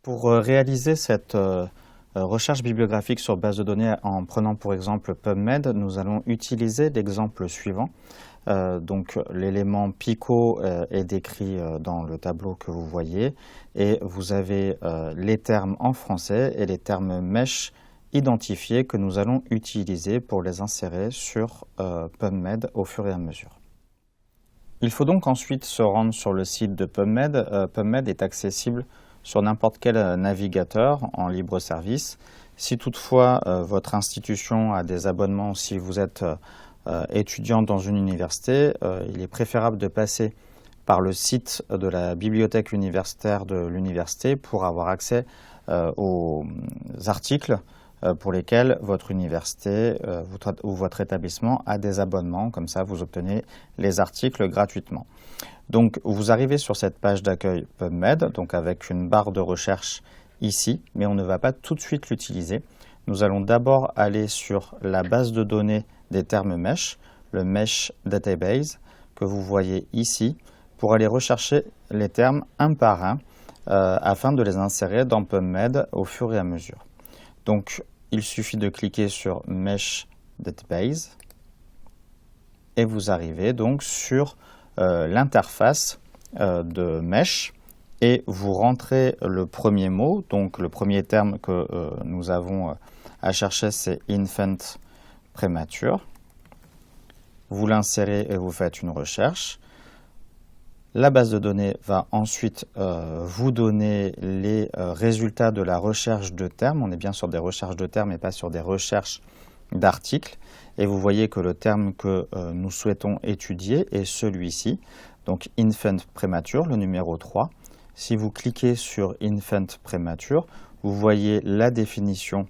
Pour réaliser cette recherche bibliographique sur base de données en prenant pour exemple PubMed, nous allons utiliser l'exemple suivant. Donc l'élément Pico est décrit dans le tableau que vous voyez et vous avez les termes en français et les termes mesh identifiés que nous allons utiliser pour les insérer sur PubMed au fur et à mesure. Il faut donc ensuite se rendre sur le site de PubMed. PubMed est accessible sur n'importe quel navigateur en libre service. Si toutefois votre institution a des abonnements, si vous êtes étudiant dans une université, il est préférable de passer par le site de la bibliothèque universitaire de l'université pour avoir accès aux articles pour lesquels votre université ou votre établissement a des abonnements. Comme ça, vous obtenez les articles gratuitement. Donc, vous arrivez sur cette page d'accueil PubMed, donc avec une barre de recherche ici, mais on ne va pas tout de suite l'utiliser. Nous allons d'abord aller sur la base de données des termes mesh, le Mesh Database, que vous voyez ici, pour aller rechercher les termes un par un, afin de les insérer dans PubMed au fur et à mesure. Donc, il suffit de cliquer sur Mesh Database, et vous arrivez donc sur l'interface de Mesh et vous rentrez le premier mot, donc le premier terme que nous avons à chercher, c'est infant prémature. Vous l'insérez et vous faites une recherche. La base de données va ensuite vous donner les résultats de la recherche de termes. On est bien sur des recherches de termes et pas sur des recherches d'articles. Et vous voyez que le terme que nous souhaitons étudier est celui-ci, donc infant prémature, le numéro 3. Si vous cliquez sur infant prémature, vous voyez la définition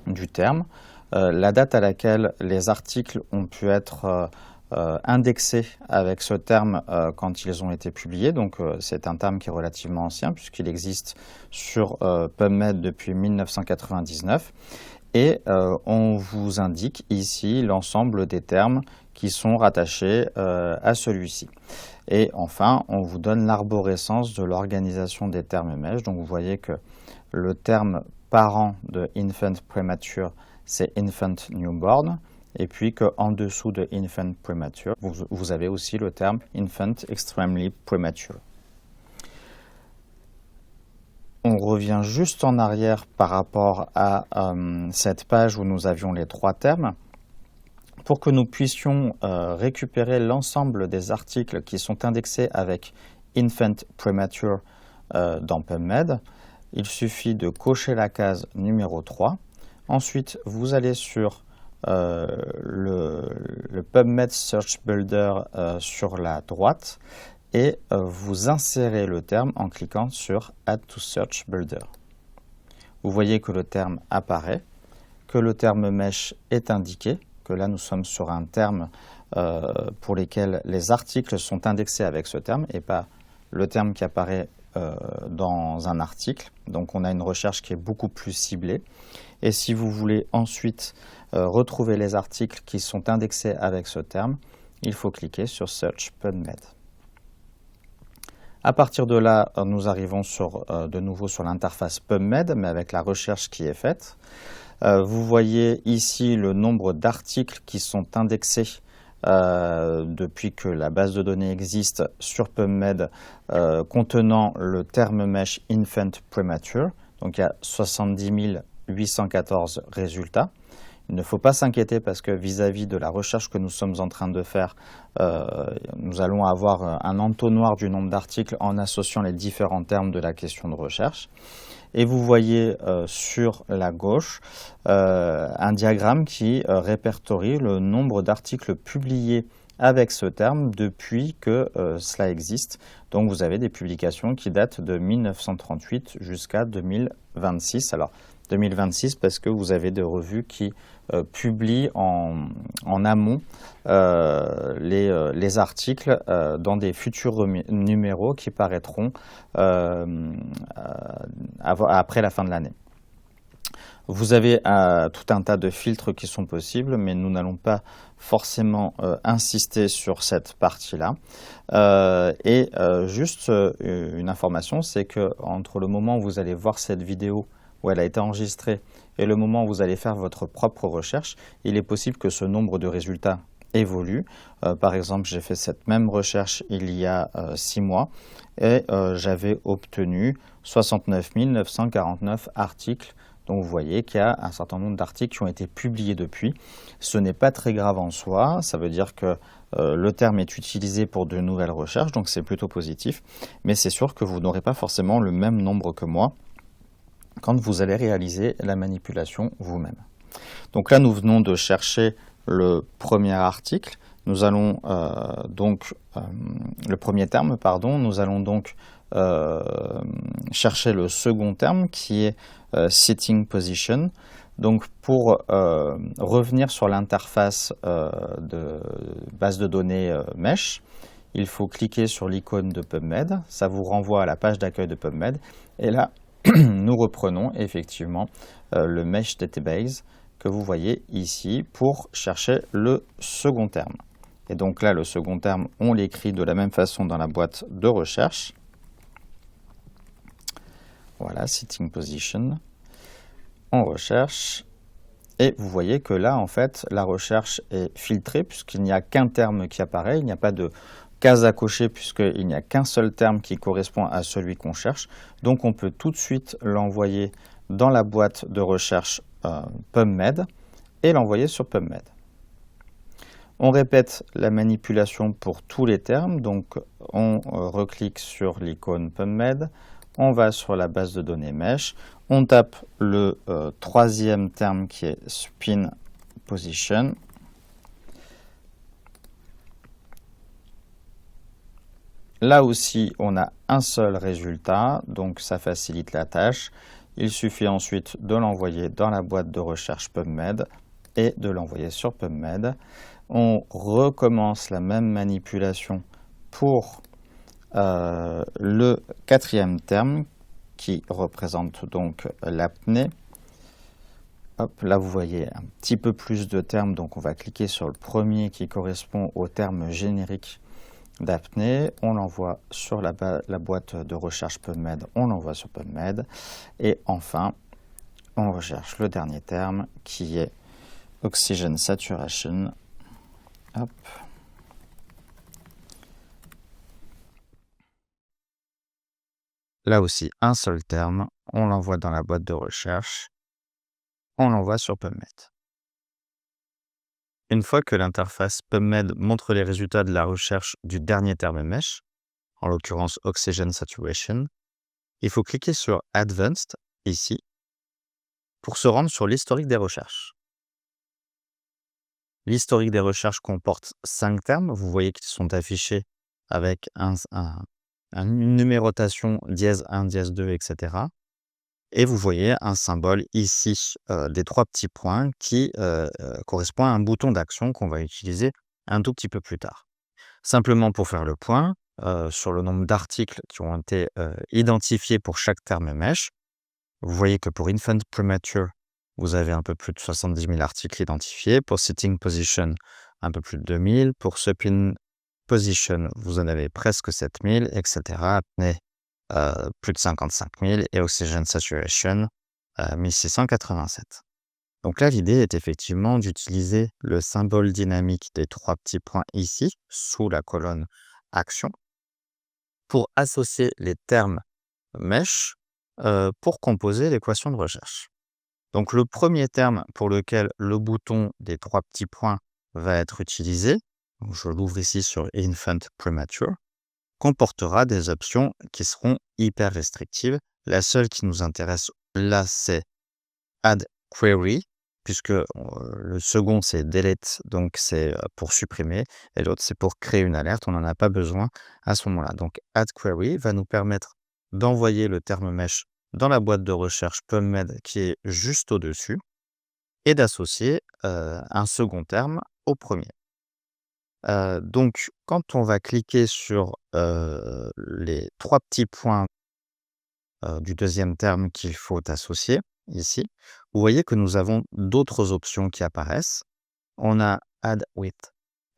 du terme, la date à laquelle les articles ont pu être indexés avec ce terme quand ils ont été publiés. Donc c'est un terme qui est relativement ancien puisqu'il existe sur PubMed depuis 1999. Et on vous indique ici l'ensemble des termes qui sont rattachés à celui-ci. Et enfin, on vous donne l'arborescence de l'organisation des termes mesh. Donc vous voyez que le terme parent de infant premature, c'est infant newborn. Et puis qu'en dessous de infant premature, vous avez aussi le terme infant extremely premature. On revient juste en arrière par rapport à cette page où nous avions les trois termes. Pour que nous puissions récupérer l'ensemble des articles qui sont indexés avec infant premature dans PubMed, il suffit de cocher la case numéro 3. Ensuite, vous allez sur le PubMed Search Builder sur la droite et vous insérez le terme en cliquant sur Add to Search Builder. Vous voyez que le terme apparaît, que le terme mesh est indiqué, que là nous sommes sur un terme pour lequel les articles sont indexés avec ce terme et pas le terme qui apparaît dans un article. Donc on a une recherche qui est beaucoup plus ciblée. Et si vous voulez ensuite retrouver les articles qui sont indexés avec ce terme, il faut cliquer sur Search PubMed. À partir de là, nous arrivons de nouveau sur l'interface PubMed, mais avec la recherche qui est faite. Vous voyez ici le nombre d'articles qui sont indexés depuis que la base de données existe sur PubMed contenant le terme mesh infant premature. Donc il y a 70 814 résultats. Il ne faut pas s'inquiéter parce que vis-à-vis de la recherche que nous sommes en train de faire, nous allons avoir un entonnoir du nombre d'articles en associant les différents termes de la question de recherche. Et vous voyez sur la gauche un diagramme qui répertorie le nombre d'articles publiés avec ce terme depuis que cela existe. Donc vous avez des publications qui datent de 1938 jusqu'à 2026. Alors 2026 parce que vous avez des revues qui publient en amont les articles dans des futurs numéros qui paraîtront après la fin de l'année. Vous avez tout un tas de filtres qui sont possibles, mais nous n'allons pas forcément insister sur cette partie-là. Juste une information, c'est que entre le moment où vous allez voir cette vidéo où elle a été enregistrée et le moment où vous allez faire votre propre recherche, il est possible que ce nombre de résultats évolue. Par exemple, j'ai fait cette même recherche il y a 6 mois et j'avais obtenu 69 949 articles. Donc vous voyez qu'il y a un certain nombre d'articles qui ont été publiés depuis. Ce n'est pas très grave en soi, ça veut dire que le terme est utilisé pour de nouvelles recherches, donc c'est plutôt positif. Mais c'est sûr que vous n'aurez pas forcément le même nombre que moi quand vous allez réaliser la manipulation vous-même. Donc là, nous venons de chercher le premier article. Nous allons le premier terme, pardon. Nous allons donc chercher le second terme qui est sitting position. Donc pour revenir sur l'interface de base de données Mesh, il faut cliquer sur l'icône de PubMed. Ça vous renvoie à la page d'accueil de PubMed. Et là, nous reprenons effectivement le Mesh Database que vous voyez ici pour chercher le second terme. Et donc là, le second terme, on l'écrit de la même façon dans la boîte de recherche. Voilà, sitting position. On recherche. Et vous voyez que là, en fait, la recherche est filtrée puisqu'il n'y a qu'un terme qui apparaît. Il n'y a pas de case à cocher puisqu'il n'y a qu'un seul terme qui correspond à celui qu'on cherche. Donc, on peut tout de suite l'envoyer dans la boîte de recherche PubMed et l'envoyer sur PubMed. On répète la manipulation pour tous les termes, donc on reclique sur l'icône PubMed, on va sur la base de données Mesh, on tape le troisième terme qui est spin position. Là aussi, on a un seul résultat, donc ça facilite la tâche. Il suffit ensuite de l'envoyer dans la boîte de recherche PubMed et de l'envoyer sur PubMed. On recommence la même manipulation pour le quatrième terme qui représente donc l'apnée. Hop, là vous voyez un petit peu plus de termes, donc on va cliquer sur le premier qui correspond au terme générique d'apnée, on l'envoie sur la boîte de recherche PubMed, on l'envoie sur PubMed, et enfin, on recherche le dernier terme qui est Oxygen Saturation. Hop. Là aussi, un seul terme, on l'envoie dans la boîte de recherche, on l'envoie sur PubMed. Une fois que l'interface PubMed montre les résultats de la recherche du dernier terme Mesh, en l'occurrence Oxygen Saturation, il faut cliquer sur Advanced, ici, pour se rendre sur l'historique des recherches. L'historique des recherches comporte 5 termes. Vous voyez qu'ils sont affichés avec une numérotation dièse 1, dièse 2, etc. Et vous voyez un symbole ici des 3 petits points qui correspond à un bouton d'action qu'on va utiliser un tout petit peu plus tard. Simplement pour faire le point sur le nombre d'articles qui ont été identifiés pour chaque terme Mesh, vous voyez que pour Infant Premature, vous avez un peu plus de 70 000 articles identifiés. Pour Sitting Position, un peu plus de 2000. Pour Supine Position, vous en avez presque 7000, etc. Apnée, plus de 55 000. Et Oxygen Saturation, 1687. Donc là, l'idée est effectivement d'utiliser le symbole dynamique des 3 petits points ici, sous la colonne Action, pour associer les termes Mesh pour composer l'équation de recherche. Donc le premier terme pour lequel le bouton des 3 petits points va être utilisé, donc je l'ouvre ici sur Infant Premature, comportera des options qui seront hyper restrictives. La seule qui nous intéresse là, c'est Add Query, puisque le second c'est Delete, donc c'est pour supprimer, et l'autre c'est pour créer une alerte, on n'en a pas besoin à ce moment-là. Donc Add Query va nous permettre d'envoyer le terme Mesh dans la boîte de recherche PubMed qui est juste au-dessus et d'associer un second terme au premier. Donc, quand on va cliquer sur les 3 petits points du deuxième terme qu'il faut associer, ici, vous voyez que nous avons d'autres options qui apparaissent. On a add with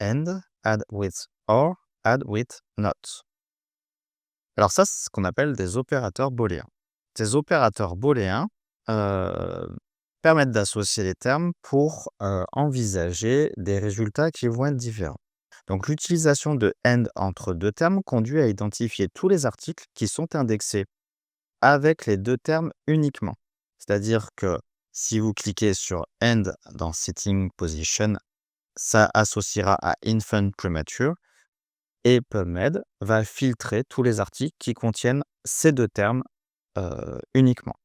and, add with or, add with not. Alors ça, c'est ce qu'on appelle des opérateurs booléens. Ces opérateurs booléens euh, permettent d'associer les termes pour envisager des résultats qui vont être différents. Donc l'utilisation de AND entre deux termes conduit à identifier tous les articles qui sont indexés avec les deux termes uniquement. C'est-à-dire que si vous cliquez sur AND dans Sitting Position, ça associera à Infant Premature et PubMed va filtrer tous les articles qui contiennent ces deux termes uniquement.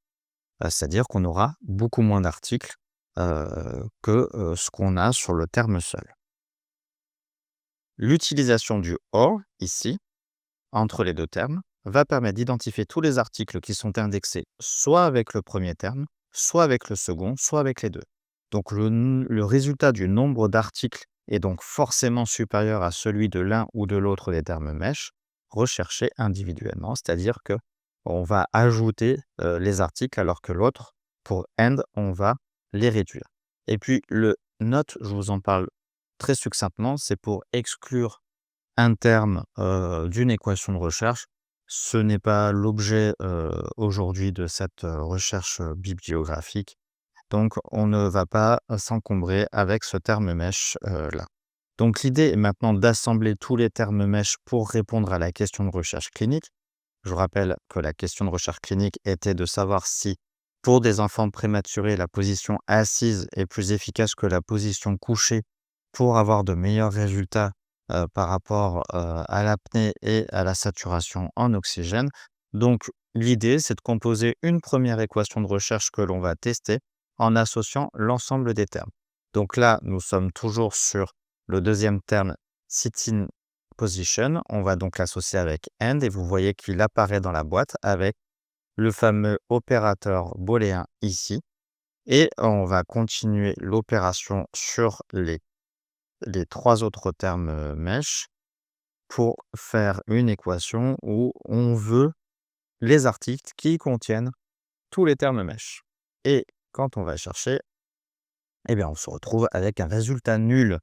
C'est-à-dire qu'on aura beaucoup moins d'articles que ce qu'on a sur le terme seul. L'utilisation du OR, ici, entre les deux termes, va permettre d'identifier tous les articles qui sont indexés soit avec le premier terme, soit avec le second, soit avec les deux. Donc le résultat du nombre d'articles est donc forcément supérieur à celui de l'un ou de l'autre des termes mesh, recherchés individuellement, c'est-à-dire que on va ajouter les articles alors que l'autre, pour AND, on va les réduire. Et puis le note, je vous en parle très succinctement, c'est pour exclure un terme d'une équation de recherche. Ce n'est pas l'objet aujourd'hui de cette recherche bibliographique. Donc, on ne va pas s'encombrer avec ce terme mesh là. Donc, l'idée est maintenant d'assembler tous les termes mesh pour répondre à la question de recherche clinique. Je vous rappelle que la question de recherche clinique était de savoir si, pour des enfants prématurés, la position assise est plus efficace que la position couchée pour avoir de meilleurs résultats par rapport à l'apnée et à la saturation en oxygène. Donc, l'idée, c'est de composer une première équation de recherche que l'on va tester en associant l'ensemble des termes. Donc là, nous sommes toujours sur le deuxième terme, sitting position. On va donc l'associer avec AND et vous voyez qu'il apparaît dans la boîte avec le fameux opérateur booléen ici. Et on va continuer l'opération sur les trois autres termes mesh pour faire une équation où on veut les articles qui contiennent tous les termes mesh. Et quand on va chercher, eh bien, on se retrouve avec un résultat nul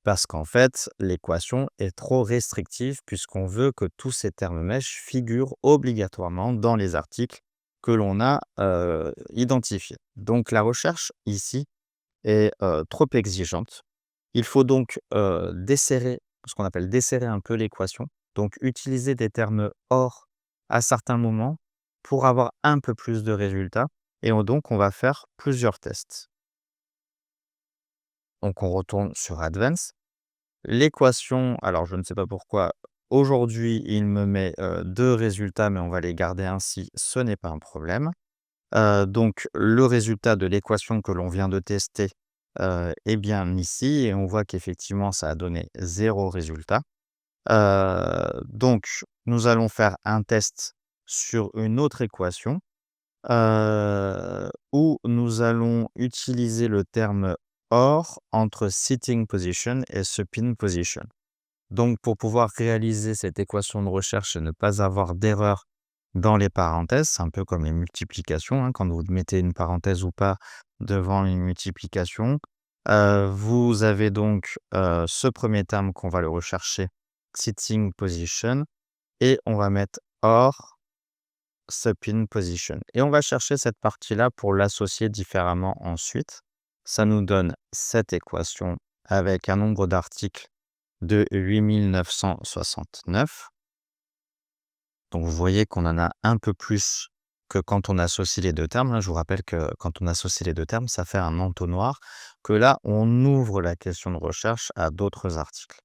parce qu'en fait, l'équation est trop restrictive puisqu'on veut que tous ces termes mesh figurent obligatoirement dans les articles que l'on a identifiés. Donc, la recherche ici est trop exigeante. Il faut donc desserrer, ce qu'on appelle desserrer un peu l'équation, donc utiliser des termes OR à certains moments pour avoir un peu plus de résultats. Et donc, on va faire plusieurs tests. Donc, on retourne sur Advanced. L'équation, alors je ne sais pas pourquoi, aujourd'hui, il me met 2 résultats, mais on va les garder ainsi, ce n'est pas un problème. Donc le résultat de l'équation que l'on vient de tester, est bien ici et on voit qu'effectivement ça a donné 0 résultat. Donc nous allons faire un test sur une autre équation, où nous allons utiliser le terme OR entre sitting position et supine position. Donc pour pouvoir réaliser cette équation de recherche et ne pas avoir d'erreur dans les parenthèses, c'est un peu comme les multiplications, hein, quand vous mettez une parenthèse ou pas devant une multiplication. Vous avez donc ce premier terme qu'on va le rechercher, sitting position, et on va mettre OR supine position. Et on va chercher cette partie-là pour l'associer différemment ensuite. Ça nous donne cette équation avec un nombre d'articles de 8969. Donc vous voyez qu'on en a un peu plus que quand on associe les deux termes, hein. Je vous rappelle que quand on associe les deux termes, ça fait un entonnoir, que là, on ouvre la question de recherche à d'autres articles.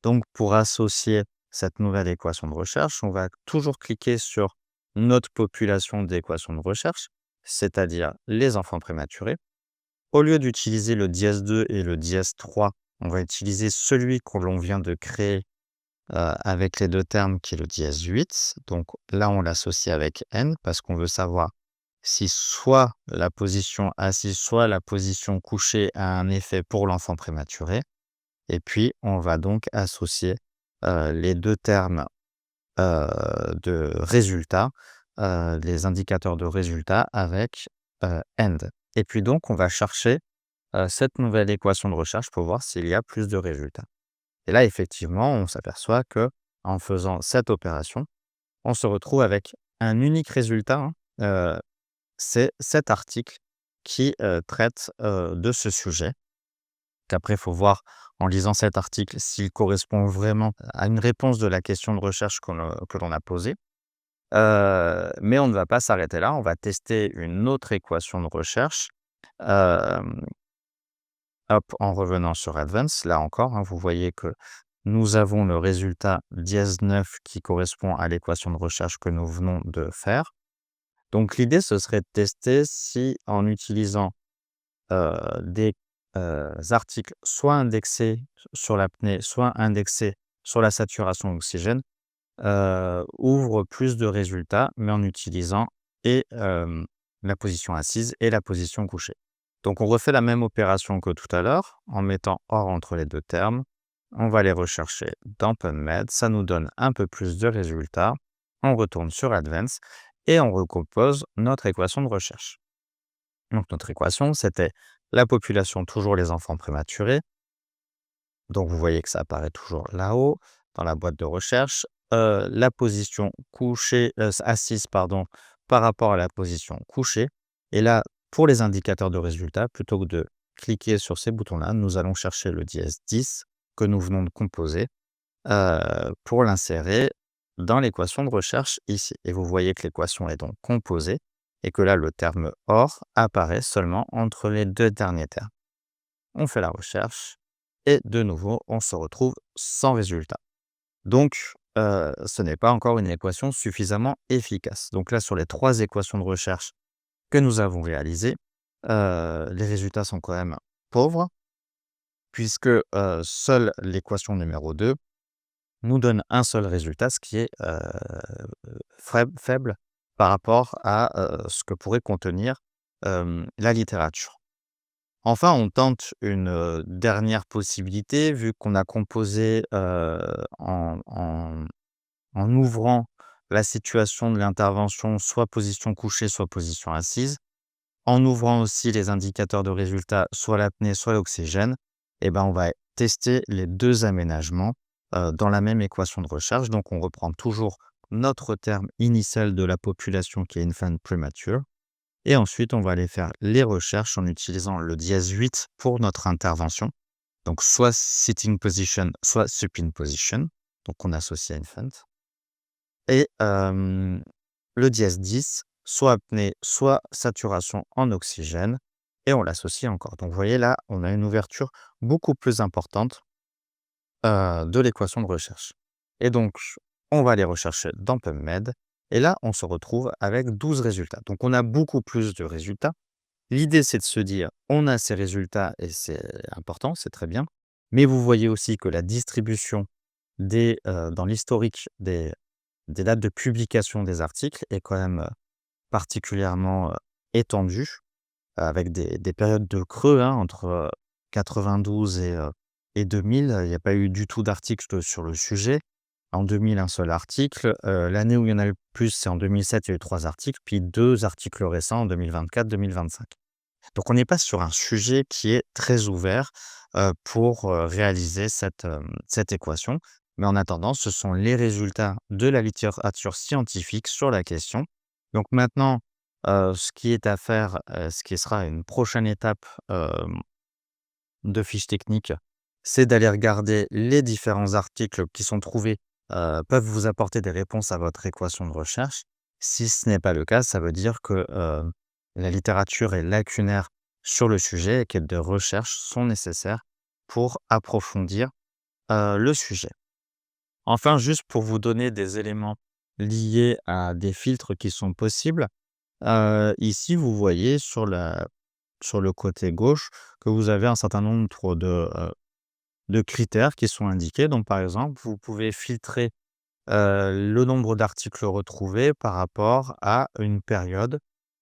Donc pour associer cette nouvelle équation de recherche, on va toujours cliquer sur notre population d'équations de recherche, c'est-à-dire les enfants prématurés. Au lieu d'utiliser le dièse 2 et le dièse 3, on va utiliser celui que l'on vient de créer avec les deux termes qui est le dièse 8. Donc là, on l'associe avec n parce qu'on veut savoir si soit la position assise, soit la position couchée a un effet pour l'enfant prématuré. Et puis, on va donc associer les deux termes de résultats, les indicateurs de résultats avec end. Et puis donc on va chercher, cette nouvelle équation de recherche pour voir s'il y a plus de résultats. Et là, effectivement, on s'aperçoit que en faisant cette opération, on se retrouve avec un unique résultat, hein, c'est cet article qui, traite, de ce sujet. Qu'après, il faut voir en lisant cet article s'il correspond vraiment à une réponse de la question de recherche que l'on a posée. Mais on ne va pas s'arrêter là, on va tester une autre équation de recherche, hem, hop, en revenant sur Advanced. Là encore, hein, vous voyez que nous avons le résultat dièse 9 qui correspond à l'équation de recherche que nous venons de faire. Donc l'idée, ce serait de tester si en utilisant, des, articles soit indexés sur l'apnée, soit indexés sur la saturation d'oxygène, ouvre plus de résultats, mais en utilisant et la position assise et la position couchée. Donc on refait la même opération que tout à l'heure, en mettant OR entre les 2 termes. On va les rechercher dans PubMed, ça nous donne un peu plus de résultats. On retourne sur Advanced et on recompose notre équation de recherche. Donc notre équation, c'était la population, toujours les enfants prématurés. Donc vous voyez que ça apparaît toujours là-haut, dans la boîte de recherche. La position couchée, assise pardon, par rapport à la position couchée. Et là, pour les indicateurs de résultats, plutôt que de cliquer sur ces boutons-là, nous allons chercher le dièse 10 que nous venons de composer, pour l'insérer dans l'équation de recherche ici. Et vous voyez que l'équation est donc composée et que là, le terme OR apparaît seulement entre les 2 derniers termes. On fait la recherche et de nouveau, on se retrouve sans résultat. Donc, ce n'est pas encore une équation suffisamment efficace. Donc là, sur les 3 équations de recherche que nous avons réalisées, les résultats sont quand même pauvres puisque, seule l'équation numéro 2 nous donne un seul résultat, ce qui est, faible par rapport à, ce que pourrait contenir, la littérature. Enfin, on tente une, dernière possibilité vu qu'on a composé, en ouvrant la situation de l'intervention, soit position couchée, soit position assise, en ouvrant aussi les indicateurs de résultats, soit l'apnée, soit l'oxygène, et ben, on va tester les 2 aménagements, dans la même équation de recherche. Donc on reprend toujours notre terme initial de la population qui est infant premature et ensuite on va aller faire les recherches en utilisant le dièse 8 pour notre intervention. Donc soit sitting position, soit supine position, donc on associe infant et le dièse 10, soit apnée, soit saturation en oxygène et on l'associe encore. Donc vous voyez là, on a une ouverture beaucoup plus importante, de l'équation de recherche et donc on va aller rechercher dans PubMed et là, on se retrouve avec 12 résultats. Donc on a beaucoup plus de résultats. L'idée, c'est de se dire: «On a ces résultats et c'est important, c'est très bien». Mais vous voyez aussi que la distribution dans l'historique des dates de publication des articles est quand même, particulièrement, étendue, avec des périodes de creux, hein, entre, 92 et 2000, il n'y a pas eu du tout d'article sur le sujet. En 2000, un seul article, l'année où il y en a le plus, c'est en 2007, il y a eu 3 articles, puis 2 articles récents en 2024-2025. Donc on n'est pas sur un sujet qui est très ouvert, pour, réaliser cette équation. Mais en attendant, ce sont les résultats de la littérature scientifique sur la question. Donc maintenant, ce qui est à faire, ce qui sera une prochaine étape, de fiche technique, c'est d'aller regarder les différents articles qui sont trouvés, peuvent vous apporter des réponses à votre équation de recherche. Si ce n'est pas le cas, ça veut dire que, la littérature est lacunaire sur le sujet et que des recherches sont nécessaires pour approfondir, le sujet. Enfin, juste pour vous donner des éléments liés à des filtres qui sont possibles, ici vous voyez sur le côté gauche que vous avez un certain nombre de critères qui sont indiqués. Donc par exemple, vous pouvez filtrer, le nombre d'articles retrouvés par rapport à une période.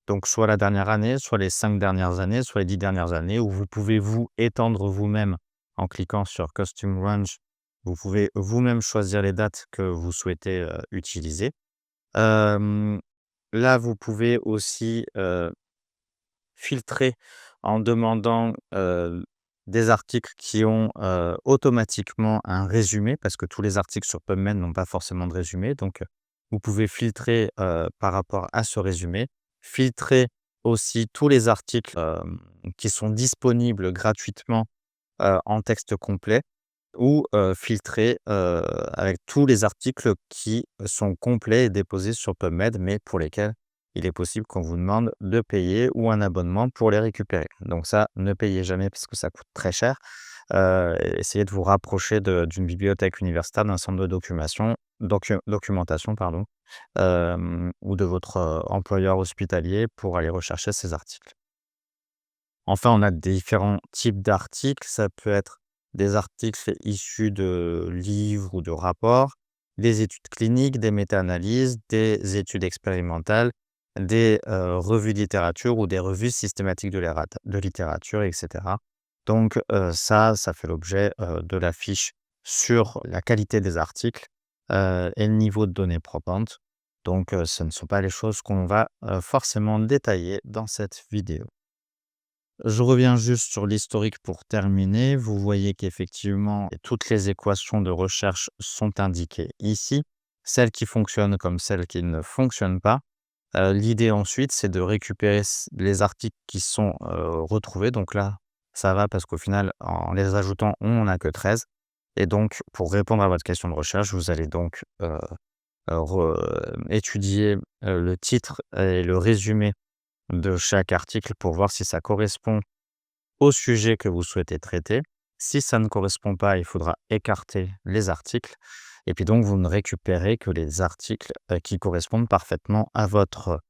Donc soit la dernière année, soit les 5 dernières années, soit les 10 dernières années, ou vous pouvez vous étendre vous-même en cliquant sur Custom Range. Vous pouvez vous-même choisir les dates que vous souhaitez, utiliser. Là, vous pouvez aussi, filtrer en demandant, des articles qui ont, automatiquement un résumé parce que tous les articles sur PubMed n'ont pas forcément de résumé. Donc, vous pouvez filtrer, par rapport à ce résumé. Filtrer aussi tous les articles, qui sont disponibles gratuitement, en texte complet ou, filtrer, avec tous les articles qui sont complets et déposés sur PubMed, mais pour lesquels il est possible qu'on vous demande de payer ou un abonnement pour les récupérer. Donc ça, ne payez jamais parce que ça coûte très cher. Essayez de vous rapprocher d'une bibliothèque universitaire, d'un centre de documentation, pardon, ou de votre, employeur hospitalier pour aller rechercher ces articles. Enfin, on a différents types d'articles. Ça peut être des articles issus de livres ou de rapports, des études cliniques, des méta-analyses, des études expérimentales, des, revues de littérature ou des revues systématiques de littérature et cetera. Donc, ça fait l'objet, de la fiche sur la qualité des articles, et le niveau de données probantes. Donc, ce ne sont pas les choses qu'on va, forcément détailler dans cette vidéo. Je reviens juste sur l'historique pour terminer. Vous voyez qu'effectivement, toutes les équations de recherche sont indiquées ici, celles qui fonctionnent comme celles qui ne fonctionnent pas. L'idée ensuite, c'est de récupérer les articles qui sont retrouvés. Donc là, ça va parce qu'au final, en les ajoutant, on n'a que 13. Et donc, pour répondre à votre question de recherche, vous allez donc étudier le titre et le résumé de chaque article pour voir si ça correspond au sujet que vous souhaitez traiter. Si ça ne correspond pas, il faudra écarter les articles et puis donc vous ne récupérez que les articles, qui correspondent parfaitement à votre,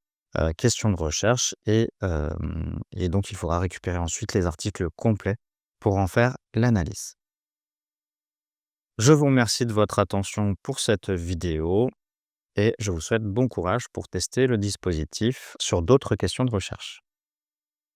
question de recherche et donc il faudra récupérer ensuite les articles complets pour en faire l'analyse. Je vous remercie de votre attention pour cette vidéo et je vous souhaite bon courage pour tester le dispositif sur d'autres questions de recherche.